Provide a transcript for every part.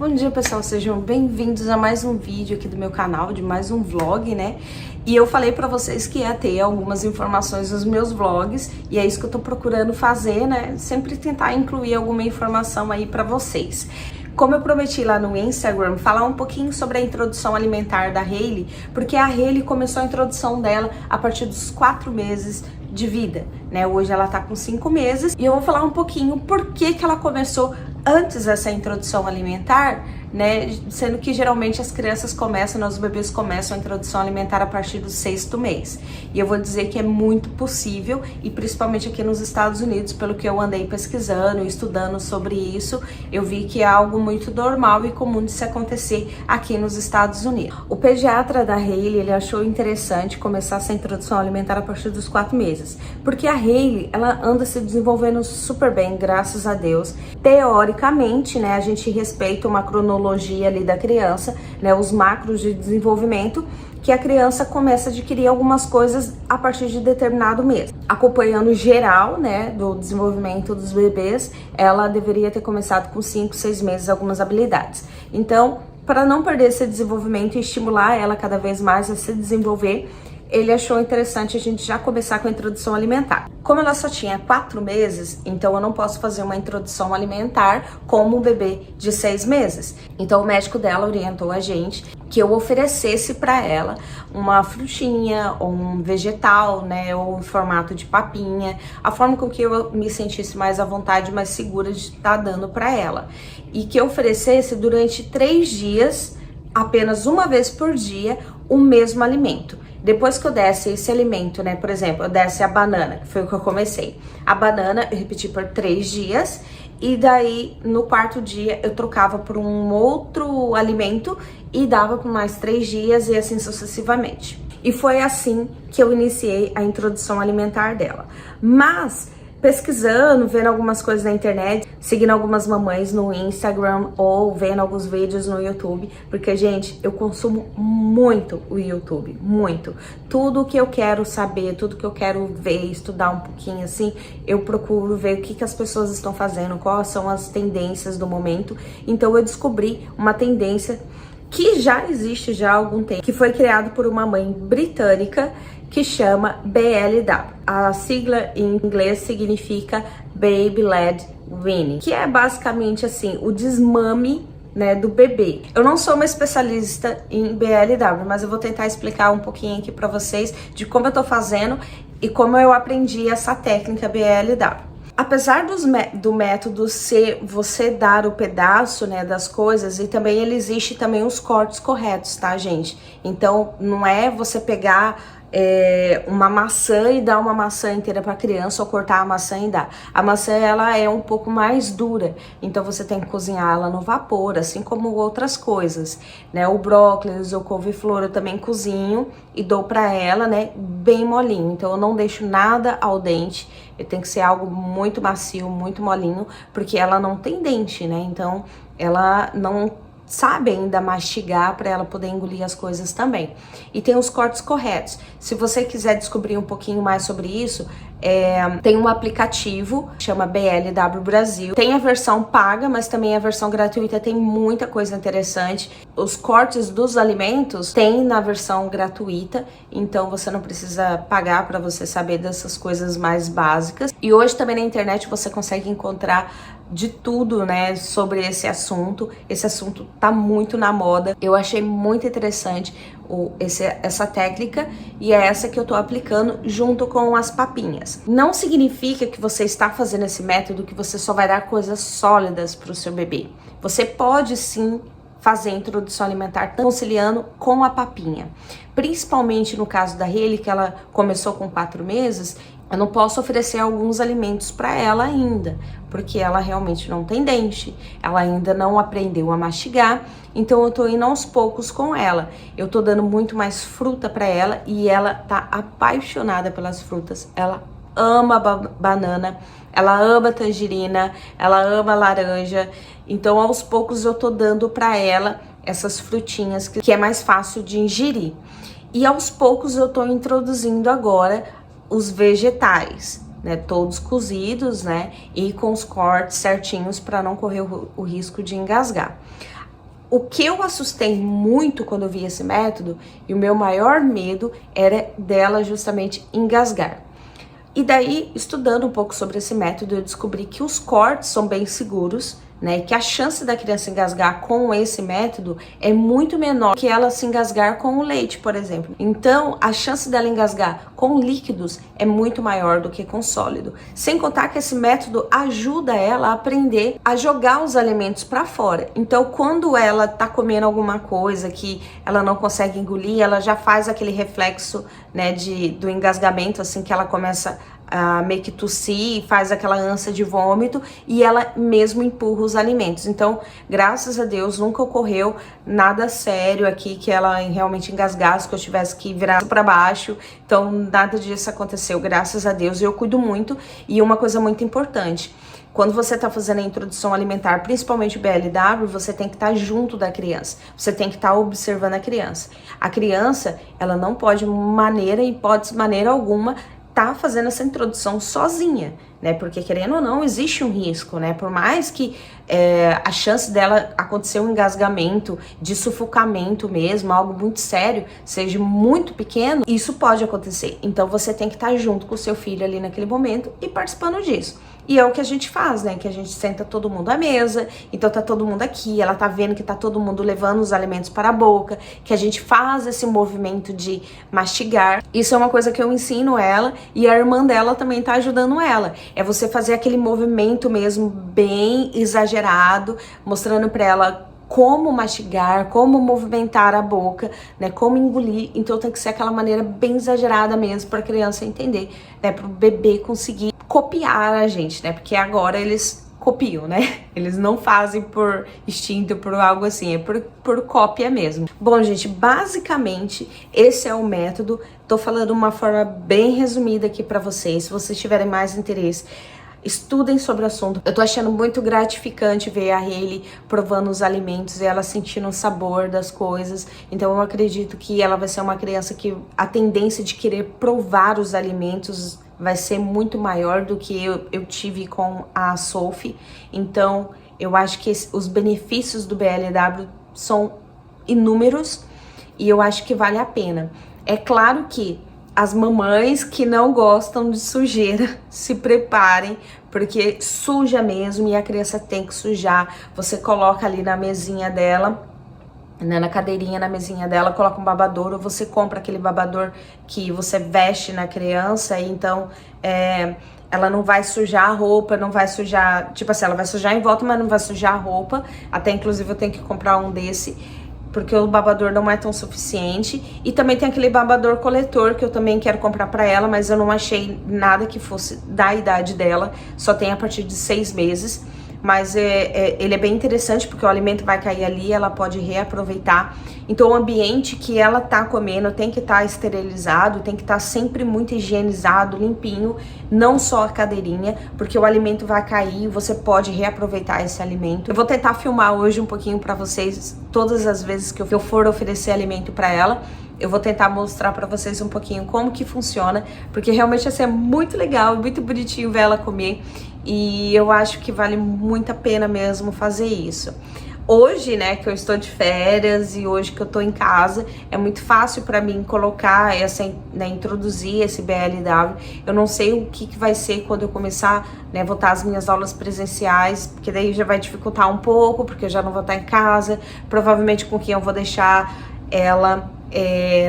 Bom dia, pessoal, sejam bem-vindos a mais um vídeo aqui do meu canal, de mais um vlog, né? E eu falei pra vocês que ia ter algumas informações nos meus vlogs, e é isso que eu tô procurando fazer, né? Sempre tentar incluir alguma informação aí pra vocês. Como eu prometi lá no Instagram, falar um pouquinho sobre a introdução alimentar da Hailey, porque a Hailey começou a introdução dela a partir dos 4 meses de vida, né? Hoje ela tá com 5 meses, e eu vou falar um pouquinho por que ela começou antes dessa introdução alimentar, né? Sendo que geralmente as crianças começam, os bebês começam a introdução alimentar a partir do 6º mês. E eu vou dizer que é muito possível, e principalmente aqui nos Estados Unidos, pelo que eu andei pesquisando e estudando sobre isso, eu vi que é algo muito normal e comum de se acontecer aqui nos Estados Unidos. O pediatra da Hailey, ele achou interessante começar essa introdução alimentar a partir dos 4 meses, porque a Hailey, ela anda se desenvolvendo super bem, graças a Deus. Teoricamente, né, a gente respeita uma cronologia ali da criança, né, os macros de desenvolvimento, que a criança começa a adquirir algumas coisas a partir de determinado mês. Acompanhando o geral, né, do desenvolvimento dos bebês, ela deveria ter começado com 5, 6 meses algumas habilidades. Então, para não perder esse desenvolvimento e estimular ela cada vez mais a se desenvolver, ele achou interessante a gente já começar com a introdução alimentar. Como ela só tinha 4 meses, então eu não posso fazer uma introdução alimentar como um bebê de 6 meses. Então o médico dela orientou a gente que eu oferecesse para ela uma frutinha ou um vegetal, né, ou em formato de papinha, a forma com que eu me sentisse mais à vontade, mais segura de estar dando para ela. E que eu oferecesse durante 3 dias, apenas uma vez por dia, o mesmo alimento. Depois que eu desse esse alimento, né, por exemplo, eu desse a banana, que foi o que eu comecei. A banana eu repeti por 3 dias, e daí no 4º dia eu trocava por um outro alimento e dava por mais 3 dias e assim sucessivamente. E foi assim que eu iniciei a introdução alimentar dela. Mas pesquisando, vendo algumas coisas na internet, seguindo algumas mamães no Instagram ou vendo alguns vídeos no YouTube, porque, gente, eu consumo muito o YouTube, muito. Tudo que eu quero saber, tudo que eu quero ver, estudar um pouquinho assim, eu procuro ver o que as pessoas estão fazendo, quais são as tendências do momento. Então eu descobri uma tendência que já existe já há algum tempo, que foi criado por uma mãe britânica, que chama BLW. A sigla em inglês significa Baby Led Weaning, que é basicamente assim, o desmame, né, do bebê. Eu não sou uma especialista em BLW, mas eu vou tentar explicar um pouquinho aqui para vocês de como eu tô fazendo e como eu aprendi essa técnica BLW. Apesar do método ser você dar o pedaço, né, das coisas, e também ele existe também os cortes corretos, tá, gente? Então, não é você pegar uma maçã e dar uma maçã inteira para criança ou cortar a maçã e dar. A maçã, ela é um pouco mais dura, então você tem que cozinhar ela no vapor, assim como outras coisas, né? O brócolis, o couve-flor eu também cozinho e dou para ela, né, bem molinho. Então eu não deixo nada ao dente, tem que ser algo muito macio, muito molinho, porque ela não tem dente, né? Então ela não sabe ainda mastigar para ela poder engolir as coisas também. E tem os cortes corretos. Se você quiser descobrir um pouquinho mais sobre isso, tem um aplicativo, chama BLW Brasil. Tem a versão paga, mas também a versão gratuita, tem muita coisa interessante. Os cortes dos alimentos tem na versão gratuita, então você não precisa pagar para você saber dessas coisas mais básicas. E hoje também na internet você consegue encontrar de tudo, né, sobre esse assunto. Esse assunto tá muito na moda. Eu achei muito interessante essa técnica, e é essa que eu tô aplicando junto com as papinhas. Não significa que você está fazendo esse método que você só vai dar coisas sólidas para o seu bebê. Você pode sim fazer a introdução alimentar conciliando com a papinha. Principalmente no caso da Hailey, que ela começou com 4 meses, eu não posso oferecer alguns alimentos para ela ainda, porque ela realmente não tem dente, ela ainda não aprendeu a mastigar, então eu tô indo aos poucos com ela. Eu tô dando muito mais fruta para ela e ela tá apaixonada pelas frutas. Ela ama banana, ela ama tangerina, ela ama laranja. Então aos poucos eu tô dando para ela essas frutinhas que é mais fácil de ingerir. E aos poucos eu tô introduzindo agora os vegetais, né, todos cozidos, né, e com os cortes certinhos para não correr o risco de engasgar. o que eu assustei muito quando eu vi esse método, e o meu maior medo era dela justamente engasgar. E daí, estudando um pouco sobre esse método, eu descobri que os cortes são bem seguros, né? E que a chance da criança engasgar com esse método é muito menor que ela se engasgar com o leite, por exemplo. Então, a chance dela engasgar com líquidos é muito maior do que com sólido. Sem contar que esse método ajuda ela a aprender a jogar os alimentos para fora. Então, quando ela tá comendo alguma coisa que ela não consegue engolir, ela já faz aquele reflexo, né, do engasgamento, assim, que ela começa a meio que tossir, faz aquela ânsia de vômito e ela mesmo empurra os alimentos. Então, graças a Deus, nunca ocorreu nada sério aqui que ela realmente engasgasse, que eu tivesse que virar para baixo. Então, nada disso aconteceu, graças a Deus. E eu cuido muito. E uma coisa muito importante, quando você está fazendo a introdução alimentar, principalmente o BLW, você tem que estar junto da criança. Você tem que estar observando a criança. A criança, ela não pode, maneira alguma, tá fazendo essa introdução sozinha, né? Porque, querendo ou não, existe um risco, né? Por mais que a chance dela acontecer um engasgamento, de sufocamento mesmo, algo muito sério, seja muito pequeno, isso pode acontecer. Então, você tem que estar junto com o seu filho ali naquele momento e participando disso. E é o que a gente faz, né? Que a gente senta todo mundo à mesa, então tá todo mundo aqui, ela tá vendo que tá todo mundo levando os alimentos para a boca, que a gente faz esse movimento de mastigar. Isso é uma coisa que eu ensino ela e a irmã dela também tá ajudando ela. É você fazer aquele movimento mesmo bem exagerado, mostrando para ela como mastigar, como movimentar a boca, né, como engolir. Então tem que ser aquela maneira bem exagerada mesmo para a criança entender, né, para o bebê conseguir copiar a gente, né, porque agora eles copiam, né, eles não fazem por instinto, por algo assim, é por cópia mesmo. Bom, gente, basicamente esse é o método. Tô falando de uma forma bem resumida aqui para vocês. Se vocês tiverem mais interesse, estudem sobre o assunto. Eu tô achando muito gratificante ver a Hailey provando os alimentos e ela sentindo o sabor das coisas. Então eu acredito que ela vai ser uma criança que a tendência de querer provar os alimentos vai ser muito maior do que eu tive com a Sophie. Então eu acho que os benefícios do BLW são inúmeros e eu acho que vale a pena. É claro que as mamães que não gostam de sujeira, se preparem, porque suja mesmo e a criança tem que sujar. Você coloca ali na mesinha dela, né, na cadeirinha, na mesinha dela, coloca um babador, ou você compra aquele babador que você veste na criança, e então ela não vai sujar a roupa, não vai sujar, tipo assim, ela vai sujar em volta, mas não vai sujar a roupa. Até inclusive eu tenho que comprar um desse, porque o babador não é tão suficiente. E também tem aquele babador coletor que eu também quero comprar pra ela, mas eu não achei nada que fosse da idade dela, só tem a partir de 6 meses. Mas ele é bem interessante porque o alimento vai cair ali, ela pode reaproveitar. Então o ambiente que ela tá comendo tem que estar esterilizado, tem que estar sempre muito higienizado, limpinho, não só a cadeirinha, porque o alimento vai cair e você pode reaproveitar esse alimento. Eu vou tentar filmar hoje um pouquinho pra vocês, todas as vezes que eu for oferecer alimento pra ela. Eu vou tentar mostrar pra vocês um pouquinho como que funciona, porque realmente assim, é muito legal, muito bonitinho ver ela comer. E eu acho que vale muito a pena mesmo fazer isso. Hoje, né, que eu estou de férias e hoje que eu tô em casa, é muito fácil para mim colocar né, introduzir esse BLW. Eu não sei o que vai ser quando eu começar, né, voltar as minhas aulas presenciais, porque daí já vai dificultar um pouco, porque eu já não vou estar em casa. Provavelmente com quem eu vou deixar ela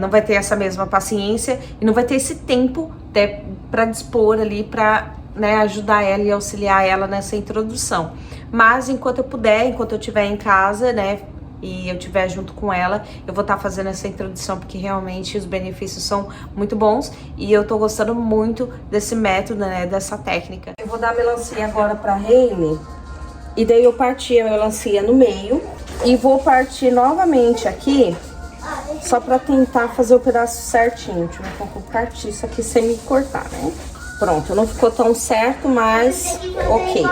não vai ter essa mesma paciência e não vai ter esse tempo até para dispor ali para, né, ajudar ela e auxiliar ela nessa introdução. Mas enquanto eu puder, enquanto eu estiver em casa, né, e eu estiver junto com ela, eu vou estar fazendo essa introdução, porque realmente os benefícios são muito bons e eu tô gostando muito desse método, né, dessa técnica. Eu vou dar a melancia agora pra Hailey, e daí eu parti a melancia no meio e vou partir novamente aqui, só pra tentar fazer o pedaço certinho. Deixa eu ver como eu parti isso aqui sem me cortar, né? Pronto, não ficou tão certo, mas ok.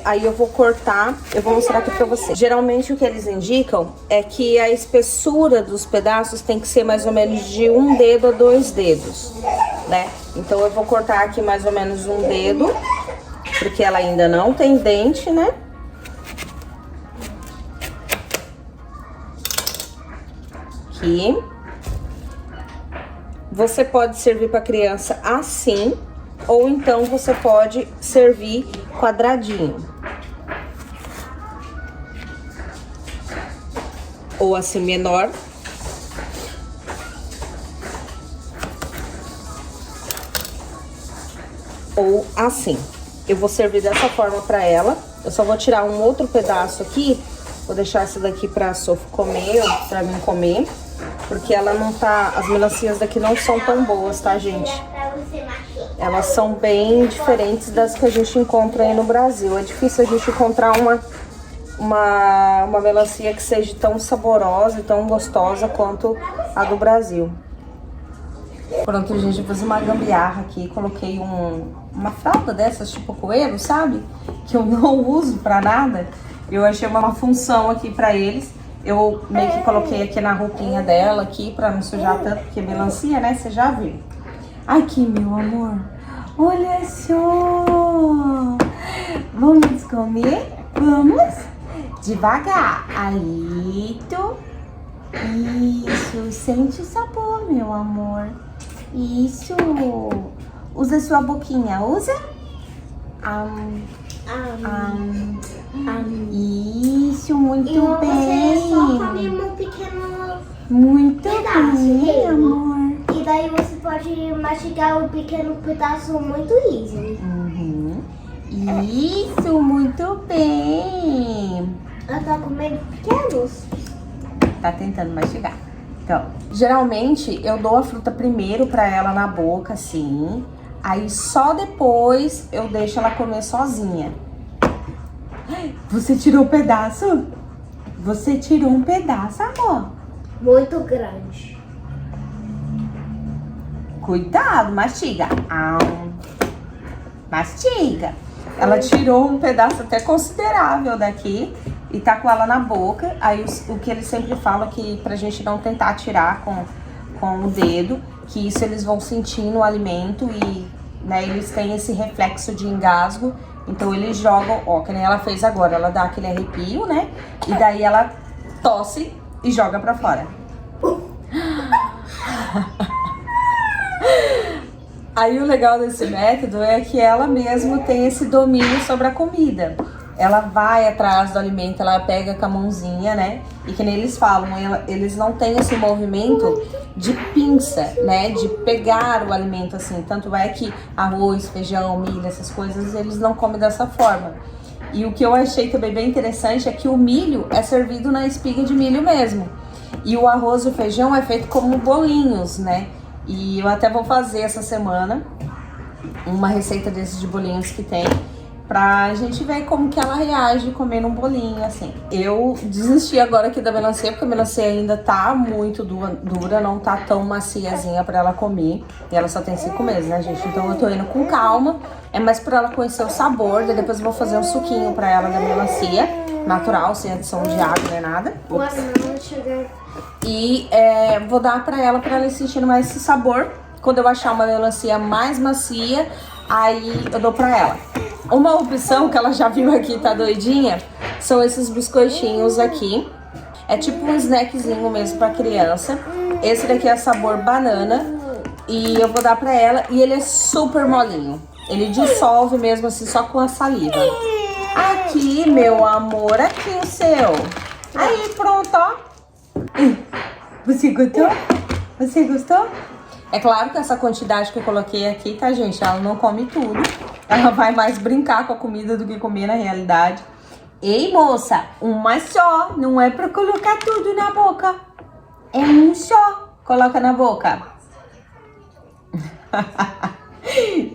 Aí eu vou cortar, eu vou mostrar aqui pra vocês. Geralmente o que eles indicam é que a espessura dos pedaços tem que ser mais ou menos de 1 dedo a 2 dedos, né? Então eu vou cortar aqui mais ou menos 1 dedo, porque ela ainda não tem dente, né? aqui. Você pode servir para criança assim, ou então você pode servir quadradinho. Ou assim menor. Ou assim. Eu vou servir dessa forma para ela. Eu só vou tirar um outro pedaço aqui. Vou deixar essa daqui pra Sophie comer, ou pra mim comer. Porque ela não tá... As melancias daqui não são tão boas, tá, gente? Elas são bem diferentes das que a gente encontra aí no Brasil. É difícil a gente encontrar uma melancia que seja tão saborosa e tão gostosa quanto a do Brasil. Pronto, gente, eu fiz uma gambiarra aqui. Coloquei uma fralda dessas, tipo coelho, sabe? Que eu não uso pra nada. Eu achei uma função aqui pra eles. Eu meio que coloquei aqui na roupinha dela aqui pra não sujar tanto, porque melancia, né? Você já viu. Aqui, meu amor. Olha só. Vamos comer? Vamos? Devagar. Aí, tu. Isso. Sente o sabor, meu amor. Isso. Usa sua boquinha. Usa. Isso, muito bem. Você só come um pequeno muito pedaço bem, dele. amor. E daí você pode mastigar um pequeno pedaço muito easy. Isso, muito bem. Ela tá comendo pequenos. Tá tentando mastigar. Então, geralmente eu dou a fruta primeiro pra ela na boca, assim. Aí só depois eu deixo ela comer sozinha. Você tirou um pedaço? Você tirou um pedaço, amor? Muito grande. Cuidado, mastiga. Mastiga. Ela tirou um pedaço até considerável daqui e tá com ela na boca. Aí o que eles sempre falam é que pra gente não tentar tirar com o dedo, que isso eles vão sentindo o alimento e, né, eles têm esse reflexo de engasgo. Então eles jogam, ó, que nem ela fez agora, ela dá aquele arrepio, né? E daí ela tosse e joga pra fora. Aí o legal desse método é que ela mesmo tem esse domínio sobre a comida. Ela vai atrás do alimento, ela pega com a mãozinha, né? E que nem eles falam, eles não têm esse movimento de pinça, né? De pegar o alimento assim. Tanto é que arroz, feijão, milho, essas coisas, eles não comem dessa forma. E o que eu achei também bem interessante é que o milho é servido na espiga de milho mesmo. E o arroz e o feijão é feito como bolinhos, né? E eu até vou fazer essa semana uma receita desses de bolinhos que tem, pra gente ver como que ela reage comendo um bolinho, assim. Eu desisti agora aqui da melancia, porque a melancia ainda tá muito dura, não tá tão maciazinha pra ela comer. E ela só tem 5 meses, né, gente? Então eu tô indo com calma, é mais pra ela conhecer o sabor. Daí depois eu vou fazer um suquinho pra ela da melancia, natural, sem adição de água nem nada. E vou dar pra ela ir sentindo mais esse sabor. Quando eu achar uma melancia mais macia, aí eu dou pra ela. Uma opção que ela já viu aqui, tá doidinha, são esses biscoitinhos aqui. É tipo um snackzinho mesmo pra criança. Esse daqui é sabor banana. E eu vou dar pra ela. E ele é super molinho. Ele dissolve mesmo assim, só com a saliva. Aqui, meu amor, aqui o seu. Aí, pronto, ó. Você gostou? Você gostou? É claro que essa quantidade que eu coloquei aqui, tá, gente? Ela não come tudo. Ela vai mais brincar com a comida do que comer na realidade. Ei, moça, uma só. Não é pra colocar tudo na boca. É um só. Coloca na boca.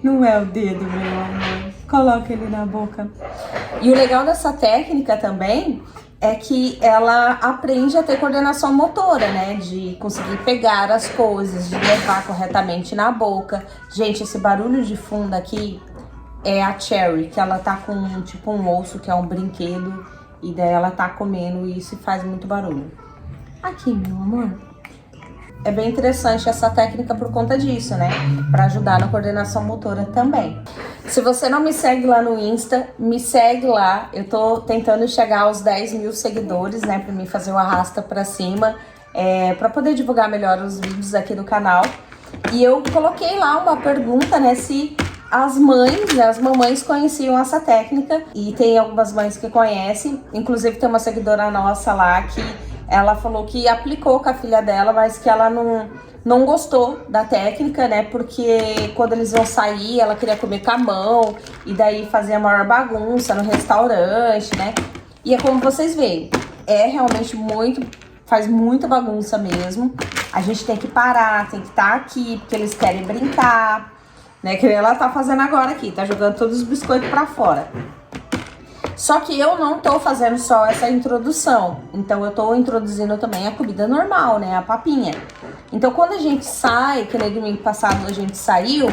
Não é o dedo, meu amor. Coloca ele na boca. E o legal dessa técnica também é que ela aprende a ter coordenação motora, né? De conseguir pegar as coisas, de levar corretamente na boca. Gente, esse barulho de fundo aqui é a Cherry, que ela tá com tipo um osso, que é um brinquedo. E daí ela tá comendo e isso faz muito barulho. Aqui, meu amor. É bem interessante essa técnica por conta disso, né? Pra ajudar na coordenação motora também. Se você não me segue lá no Insta, me segue lá. Eu tô tentando chegar aos 10 mil seguidores, né? Pra mim fazer o arrasta pra cima. para poder divulgar melhor os vídeos aqui do canal. E eu coloquei lá uma pergunta, né, se as mães, né, as mamães conheciam essa técnica. E tem algumas mães que conhecem, inclusive tem uma seguidora nossa lá que ela falou que aplicou com a filha dela, mas que ela não gostou da técnica, né, porque quando eles iam sair, ela queria comer com a mão, e daí fazia a maior bagunça no restaurante, né. E é como vocês veem, é realmente faz muita bagunça mesmo. A gente tem que parar, tem que estar aqui, porque eles querem brincar, né? Que ela tá fazendo agora aqui, tá jogando todos os biscoitos pra fora. Só que eu não tô fazendo só essa introdução, então eu tô introduzindo também a comida normal, né? A papinha. Então quando a gente sai, que no domingo passado a gente saiu,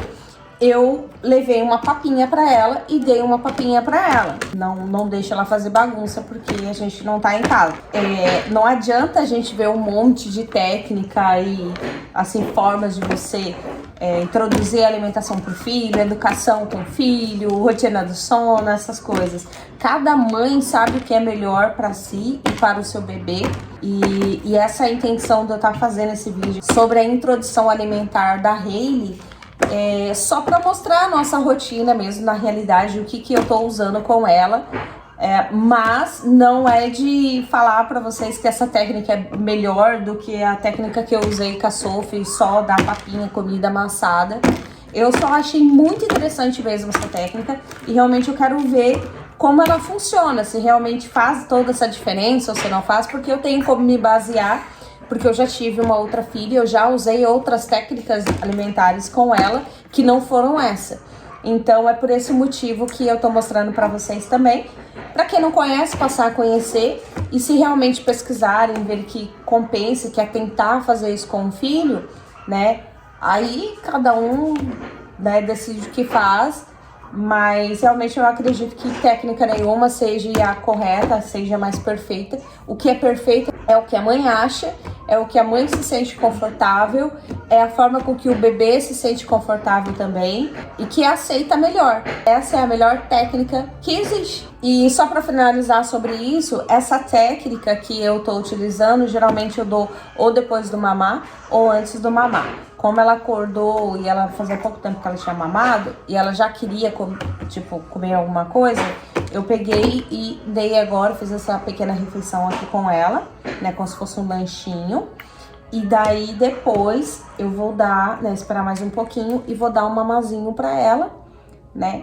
eu levei uma papinha pra ela e dei uma papinha pra ela. Não deixa ela fazer bagunça porque a gente não tá em casa. Não adianta a gente ver um monte de técnica e, assim, formas de você introduzir a alimentação pro filho, educação com o filho, rotina do sono, essas coisas. Cada mãe sabe o que é melhor pra si e para o seu bebê. E essa é a intenção de eu estar fazendo esse vídeo sobre a introdução alimentar da Hailey. Só para mostrar a nossa rotina mesmo, na realidade, o que eu tô usando com ela. Mas não é de falar para vocês que essa técnica é melhor do que a técnica que eu usei com a Sophie, só da papinha, comida amassada. Eu só achei muito interessante mesmo essa técnica e realmente eu quero ver como ela funciona, se realmente faz toda essa diferença ou se não faz, porque eu tenho como me basear. Porque eu já tive uma outra filha, eu já usei outras técnicas alimentares com ela que não foram essa. Então é por esse motivo que eu tô mostrando pra vocês também. Pra quem não conhece, passar a conhecer. E se realmente pesquisarem, ver que compensa, que é tentar fazer isso com o filho, né? Aí cada um, né, decide o que faz. Mas realmente eu acredito que técnica nenhuma seja a correta, seja a mais perfeita. O que é perfeito é o que a mãe acha, é o que a mãe se sente confortável, é a forma com que o bebê se sente confortável também e que aceita melhor. Essa é a melhor técnica que existe. E só para finalizar sobre isso, essa técnica que eu tô utilizando, geralmente eu dou ou depois do mamar ou antes do mamar. Como ela acordou e ela fazia pouco tempo que ela tinha mamado e ela já queria comer alguma coisa, eu peguei e dei agora, fiz essa pequena refeição aqui com ela, né, como se fosse um lanchinho. E daí depois eu vou dar, né, esperar mais um pouquinho e vou dar um mamazinho pra ela, né,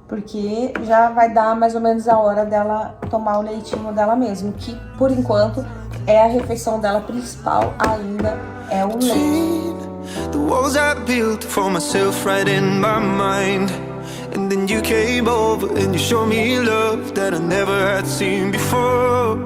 porque já vai dar mais ou menos a hora dela tomar o leitinho dela mesmo, que por enquanto é a refeição dela principal ainda, é o leite. The walls I built for myself right in my mind. And then you came over and you showed me love that I never had seen before.